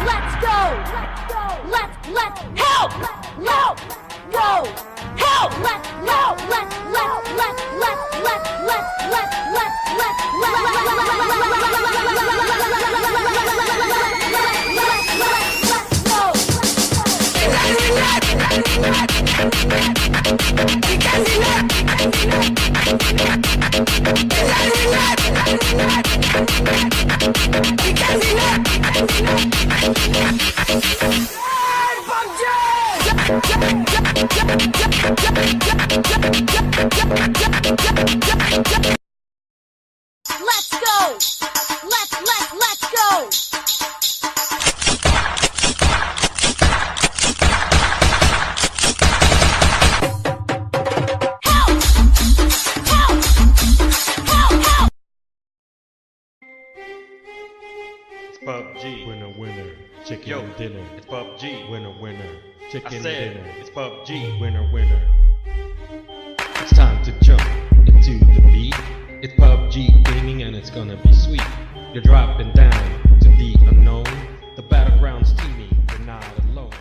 let's go. Let's help. Go. Help. Let's go. Let's go. It's pubg. Winner, chicken dinner. It's pubg. Winner, I chicken said dinner. it's pubg. Winner. It's time to jump into the beat. It's PUBG gaming and it's gonna be sweet. You're dropping down to the unknown. The battleground's teaming, you're not alone.